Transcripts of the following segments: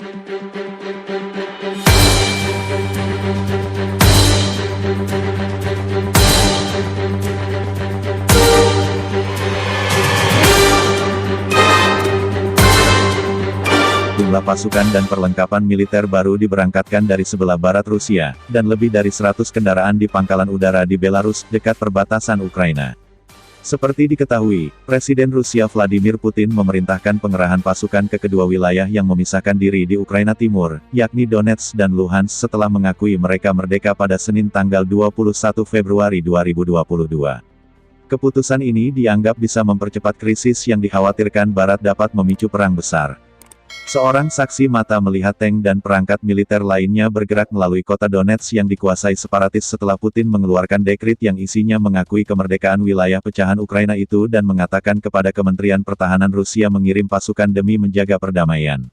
Jumlah pasukan dan perlengkapan militer baru diberangkatkan dari sebelah barat Rusia, dan lebih dari 100 kendaraan di pangkalan udara di Belarus, dekat perbatasan Ukraina. Seperti diketahui, Presiden Rusia Vladimir Putin memerintahkan pengerahan pasukan ke kedua wilayah yang memisahkan diri di Ukraina Timur, yakni Donetsk dan Luhansk setelah mengakui mereka merdeka pada Senin tanggal 21 Februari 2022. Keputusan ini dianggap bisa mempercepat krisis yang dikhawatirkan Barat dapat memicu perang besar. Seorang saksi mata melihat tank dan perangkat militer lainnya bergerak melalui kota Donetsk yang dikuasai separatis setelah Putin mengeluarkan dekret yang isinya mengakui kemerdekaan wilayah pecahan Ukraina itu dan mengatakan kepada Kementerian Pertahanan Rusia mengirim pasukan demi menjaga perdamaian.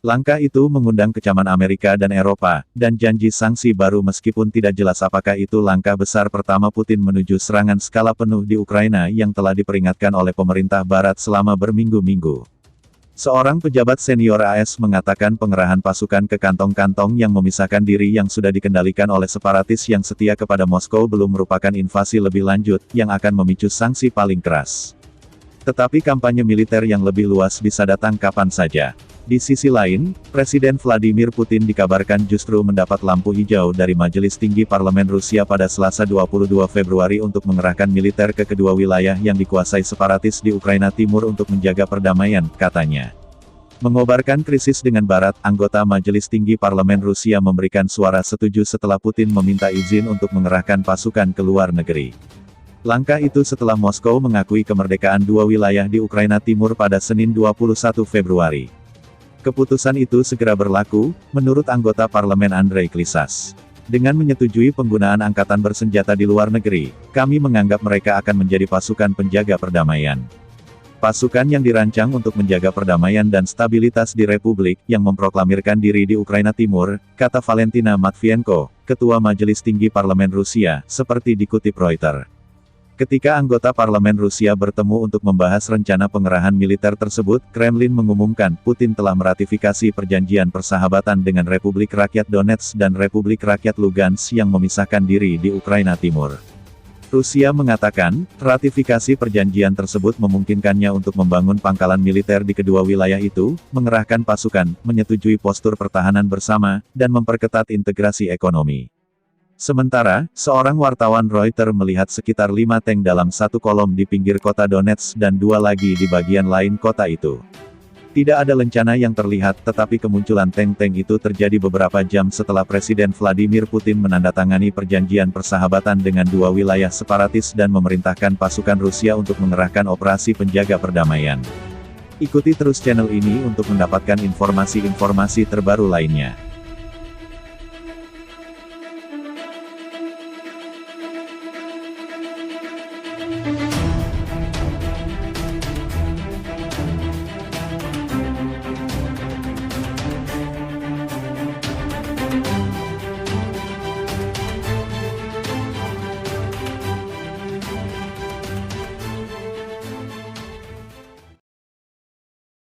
Langkah itu mengundang kecaman Amerika dan Eropa, dan janji sanksi baru meskipun tidak jelas apakah itu langkah besar pertama Putin menuju serangan skala penuh di Ukraina yang telah diperingatkan oleh pemerintah Barat selama berminggu-minggu. Seorang pejabat senior AS mengatakan pengerahan pasukan ke kantong-kantong yang memisahkan diri yang sudah dikendalikan oleh separatis yang setia kepada Moskow belum merupakan invasi lebih lanjut, yang akan memicu sanksi paling keras. Tetapi kampanye militer yang lebih luas bisa datang kapan saja. Di sisi lain, Presiden Vladimir Putin dikabarkan justru mendapat lampu hijau dari Majelis Tinggi Parlemen Rusia pada Selasa 22 Februari untuk mengerahkan militer ke kedua wilayah yang dikuasai separatis di Ukraina Timur untuk menjaga perdamaian, katanya. Mengobarkan krisis dengan Barat, anggota Majelis Tinggi Parlemen Rusia memberikan suara setuju setelah Putin meminta izin untuk mengerahkan pasukan ke luar negeri. Langkah itu setelah Moskow mengakui kemerdekaan dua wilayah di Ukraina Timur pada Senin 21 Februari. Keputusan itu segera berlaku, menurut anggota parlemen Andrei Klisas. Dengan menyetujui penggunaan angkatan bersenjata di luar negeri, kami menganggap mereka akan menjadi pasukan penjaga perdamaian. Pasukan yang dirancang untuk menjaga perdamaian dan stabilitas di Republik yang memproklamirkan diri di Ukraina Timur, kata Valentina Matvienko, Ketua Majelis Tinggi Parlemen Rusia, seperti dikutip Reuters. Ketika anggota parlemen Rusia bertemu untuk membahas rencana pengerahan militer tersebut, Kremlin mengumumkan Putin telah meratifikasi perjanjian persahabatan dengan Republik Rakyat Donetsk dan Republik Rakyat Lugansk yang memisahkan diri di Ukraina Timur. Rusia mengatakan, ratifikasi perjanjian tersebut memungkinkannya untuk membangun pangkalan militer di kedua wilayah itu, mengerahkan pasukan, menyetujui postur pertahanan bersama, dan memperketat integrasi ekonomi. Sementara, seorang wartawan Reuters melihat sekitar 5 tank dalam satu kolom di pinggir kota Donetsk dan 2 lagi di bagian lain kota itu. Tidak ada lencana yang terlihat, tetapi kemunculan tank-tank itu terjadi beberapa jam setelah Presiden Vladimir Putin menandatangani perjanjian persahabatan dengan dua wilayah separatis dan memerintahkan pasukan Rusia untuk mengerahkan operasi penjaga perdamaian. Ikuti terus channel ini untuk mendapatkan informasi-informasi terbaru lainnya.